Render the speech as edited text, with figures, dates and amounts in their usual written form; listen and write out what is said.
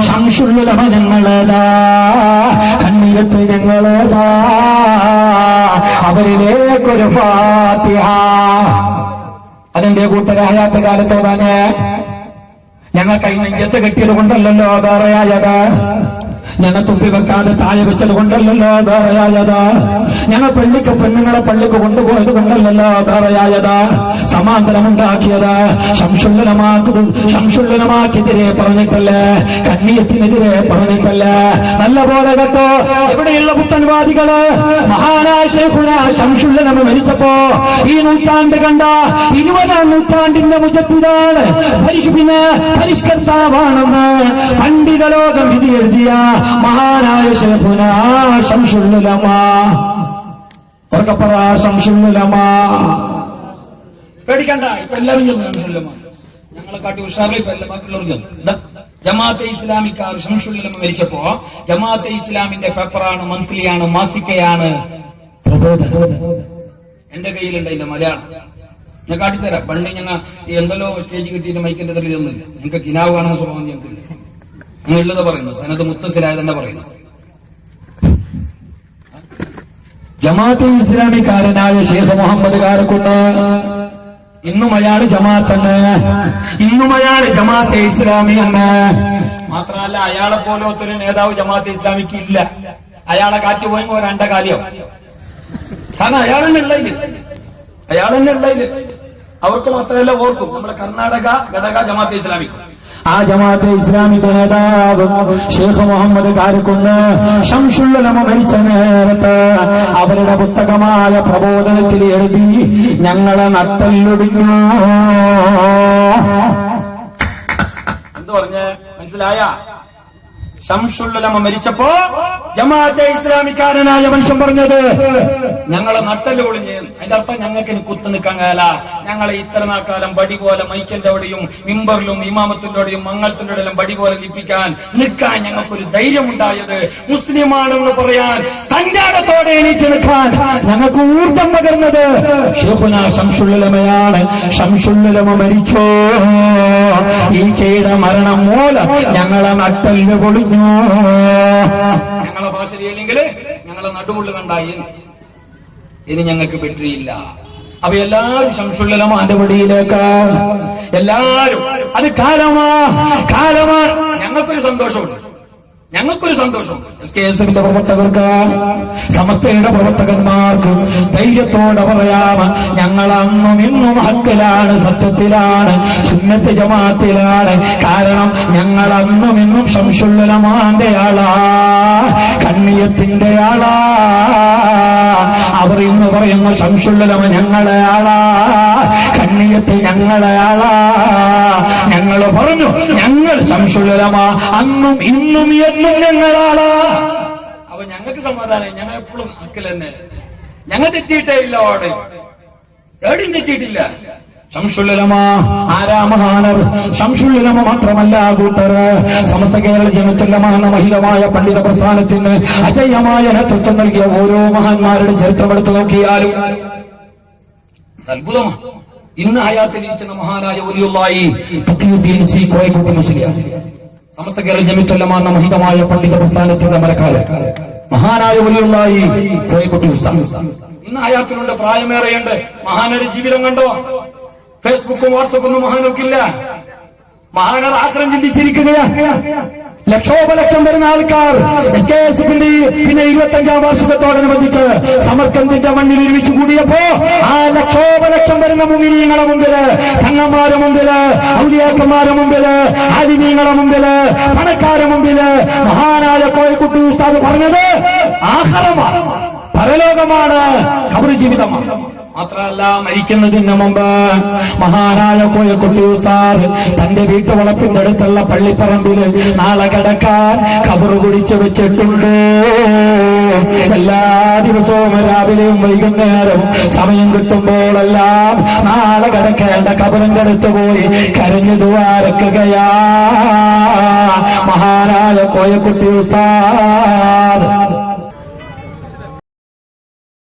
ശംസുല്ലുലമ ഞങ്ങളേതാ, കണ്ണീരത്ത് ഞങ്ങളേതാ, അവരിലേക്കൊരു ഫാത്തിഹ. അതിന്റെ കൂട്ടരായാത്ത കാലത്തോടാണ് ഞങ്ങൾ കൈ നെഞ്ചത്ത് കെട്ടിയത് കൊണ്ടല്ലല്ലോ വേറെയായത്, ഞങ്ങൾ തുപ്പി വെക്കാതെ താഴെ വെച്ചത് കൊണ്ടല്ലല്ലോ വേറെയായത്, ഞങ്ങൾ പള്ളിക്ക് പെണ്ണുങ്ങളെ പള്ളിക്ക് കൊണ്ടുപോയത് കൊണ്ടല്ലല്ലോ വേറെയായത്, സമാന്തരമുണ്ടാക്കിയത് ശംസുല്ലുലമാക്കെതിരെ പറഞ്ഞിട്ടല്ലേ, കണ്ണീയത്തിനെതിരെ പറഞ്ഞിട്ടല്ലേ. നല്ല പോലെ കേട്ടോ, എവിടെയുള്ള പുത്തൻവാദികള് മഹാനായ ശൈഖുന ശംസുല്ലുലമ മരിച്ചപ്പോ ഈ നൂറ്റാണ്ട് കണ്ട 20-ാം നൂറ്റാണ്ടിന്റെ മുജദ്ദിദാണ്, പരിഷ്കർത്താവാണെന്ന് പണ്ഡിതലോകം വിധി എഴുതിയ മഹാനായ ശൈഖുന ശംസുല്ലുലമ. ഉറക്കപ്പറ ശംസുല്ലുലമ. പേടിക്കണ്ട, ഇപ്പൊ എല്ലാവരും ശംസുല്ലുലമ. ഞങ്ങളെ കാട്ടി ഉഷാറിൽ ഇപ്പൊ എല്ലാ ബാക്കിയുള്ളവർക്ക് ജമാഅത്തെ ഇസ്ലാമിക്കാർ ശംസുല്ലുലമ മരിച്ചപ്പോ ജമാഅത്തെ ഇസ്ലാമിന്റെ പേപ്പറാണ്, മന്ത്ലിയാണ്, മാസികയാണ് എന്റെ കയ്യിലുണ്ട്. അതിന്റെ മലയാളം ഞാൻ കാട്ടിത്തരാം. പണ്ട് ഞങ്ങൾ എന്തെല്ലോ സ്റ്റേജ് കിട്ടിയിട്ട് മൈക്കിന്റെ തല ഇതൊന്നുമില്ല. ഞങ്ങൾക്ക് കിനാവ് കാണുന്ന സ്വഭാവം ഞങ്ങൾക്കില്ല. ഞങ്ങൾ ഉള്ളത് പറയുന്നു, സനത് മുത്തസിലായ തന്നെ പറയുന്നു. ജമാഅത്തെ ഇസ്ലാമിക്കാരനായ ഷെയ്ഖ് മുഹമ്മദ് കാരക്കുന്ന് ഇന്നും അയാൾ ജമാഅത്തന്നെ, ഇന്നും അയാൾ ജമാഅത്തെ ഇസ്ലാമി എന്ന്. മാത്രമല്ല അയാളെ പോലൊത്തൊരു നേതാവ് ജമാഅത്തെ ഇസ്ലാമിക്ക് ഇല്ല. അയാളെ കാറ്റ് പോയി ഒരണ്ട കാര്യം. കാരണം അയാൾ തന്നെ ഉള്ളതില് അവർക്ക് മാത്രമല്ല ഓർക്കും. നമ്മുടെ കർണാടക ഘടക ജമാഅത്തെ ഇസ്ലാമിക്ക്, ആ ജമാഅത്തെ ഇസ്ലാമിന്റെ നേതാവ് ഷെയ്ഖ് മുഹമ്മദ് കാരക്കുന്ന് ശംസുല്ലുലമ മരിച്ച നേരത്ത് അവരുടെ പുസ്തകമായ പ്രബോധനത്തിൽ എഴുതി, ഞങ്ങളെ നട്ടല്ലൊടിഞ്ഞു. എന്ത് പറഞ്ഞ് മനസ്സിലായ? ശംസുല്ലുലമ മരിച്ചപ്പോ ജമാഅത്തെ ഇസ്ലാമിക്കാരനായ മനുഷ്യൻ പറഞ്ഞത് ഞങ്ങളെ നട്ടല് ഒളിഞ്ഞ്. അതിന്റെ അർത്ഥം ഞങ്ങൾക്ക് ഇനി കുത്തു നിൽക്കാൻ കാല, ഞങ്ങളെ ഇത്ര നാൾക്കാലം ബടി പോലെ മൈക്കിന്റെ അവിടെയും മിമ്പറിലും ഇമാമത്തിന്റെ അവിടെയും മംഗളത്തിന്റെ അവിടെയും ബടി പോലെ ലിപ്പിക്കാൻ നിൽക്കാൻ ഞങ്ങൾക്കൊരു ധൈര്യമുണ്ടായത്, മുസ്ലിമാണെന്ന് പറയാൻ തന്റേടത്തോടെ എനിക്ക് നിൽക്കാൻ ഞങ്ങൾക്ക് ഊർജം പകർന്നത് ഷെയ്ഖുന ശംസുല്ലുലമയാണ്. ശംസുല്ലുലമ മരിച്ചോ, ഈ കീട മരണം മൂലം ഞങ്ങളെ നട്ടല് പൊളിഞ്ഞു. ഞങ്ങളെ ഭാഷ ചെയ്യില്ലെങ്കിൽ ഞങ്ങളെ നടുമുള്ള കണ്ടായി, ഇനി ഞങ്ങൾക്ക് പറ്റിയില്ല. അപ്പൊ എല്ലാവരും ശംസുല്ലുലമാന്റെ വടിയിലേക്ക് എല്ലാവരും. അത് കാലമാണ്. ഞങ്ങൾക്കൊരു സന്തോഷമുണ്ട്. SKSന്റെ പ്രവർത്തകർക്ക്, സമസ്തയുടെ പ്രവർത്തകന്മാർക്ക് ധൈര്യത്തോടെ പറയാം, ഞങ്ങൾ അന്നും ഇന്നും ഹക്കിലാണ്, സത്യത്തിലാണ്, സുന്നത്ത് ജമാഅത്തിലാണ്. കാരണം ഞങ്ങൾ അന്നും ഇന്നും ശംസുല്ലുലമാന്റെ ആളാ, കണ്ണിയത്തിന്റെ ആളാ. അവർ ഇന്ന് പറയുന്നു ശംസുല്ലുലമ ഞങ്ങളെ ആളാ, കണ്ണിയത്ത് ഞങ്ങളെ ആളാ. ഞങ്ങൾ പറഞ്ഞു ഞങ്ങൾ ശംസുല്ലുലമ അന്നും ഇന്നും എന്നും ഞങ്ങളാളാ. അപ്പൊ ഞങ്ങൾക്ക് സമാധാനം. ഞങ്ങൾ എപ്പോഴും ഹക്കിൽ തന്നെ, ഞങ്ങൾ തെറ്റിയിട്ടേ ഇല്ല. എവിടെയും തെറ്റിയിട്ടില്ല. ശംസുല്ലുലമ ആരാ മഹാനർ? ശംസുല്ലുലമ മാത്രമല്ല കൂട്ടര്, സമസ്ത കേരള ജനത്തുല്ലമ എന്ന മഹിതമായ പണ്ഡിത പ്രസ്ഥാനത്തിന് അജയ്യമായ നേതൃത്വം നൽകിയ ഓരോ മഹാന്മാരുടെ ചരിത്രമെടുത്തു നോക്കിയാലും അത്ഭുതമാണ്. ഇന്ന് ഹയാത്തിലിരിക്കുന്ന മഹാനായ വലിയുള്ളായി തഖിയുദ്ദീൻ സി കോയക്കുട്ടി മുസ്ലിയാർ, സമസ്ത കേരള ജമിഅത്തുല്ലമ എന്ന മഹിതമായ പണ്ഡിത പ്രസ്ഥാനത്തിന്റെ മരക്കാരൻ മഹാനായ വലിയുള്ളായി കോയക്കുട്ടി ഉസ്താദ് ഇന്ന് ഹയാത്തിലുണ്ട്. പ്രായമേറെയുണ്ട്. മഹാനൊരു ജീവിതം കണ്ടോ? ഫേസ്ബുക്കും വാട്സപ്പൊന്നും മഹാനൊക്കില്ല. മഹാനർ ആക്രം ചിന്തിച്ചിരിക്കുകയാണ്. ലക്ഷോപലക്ഷം വരുന്ന ആൾക്കാർ SKSന്റെ പിന്നെ 25-ാം വാർഷികത്തോടനുബന്ധിച്ച് സമർക്കന്തിന്റെ മണ്ണിൽ ഒരുമിച്ച് കൂടിയപ്പോ ആ ലക്ഷോപലക്ഷം വരുന്ന മുഅ്മിനീങ്ങളുടെ മുമ്പില്, തങ്ങന്മാരുടെ മുമ്പില്, ഔലിയാക്കന്മാരുടെ മുമ്പില്, ആലിമീങ്ങളുടെ മുമ്പില്, പണക്കാരുടെ മുമ്പില് മഹാനായ കോയക്കുട്ടി ഉസ്താദ് പറഞ്ഞത് ആഖിറമാണ്, പരലോകമാണ്, ഖബർ ജീവിതമാണ്. മാത്രമല്ല മരിക്കുന്നതിന് മുമ്പ് മഹാനായ കോയക്കുട്ടി ഉസ്താദ് തന്റെ വീട്ടുവളപ്പിന്റെ അടുത്തുള്ള പള്ളിപ്പറമ്പിൽ നാളെ കിടക്കാൻ ഖബർ കുടിച്ചു വെച്ചിട്ടുണ്ട്. എല്ലാ ദിവസവും രാവിലെയും വൈകുന്നേരവും സമയം കിട്ടുമ്പോഴെല്ലാം നാളെ കിടക്കേണ്ട ഖബറിന്റെ അടുത്ത് പോയി കരഞ്ഞു ദുആരക്കുകയാ മഹാനായ കോയക്കുട്ടി ഉസ്താദ്.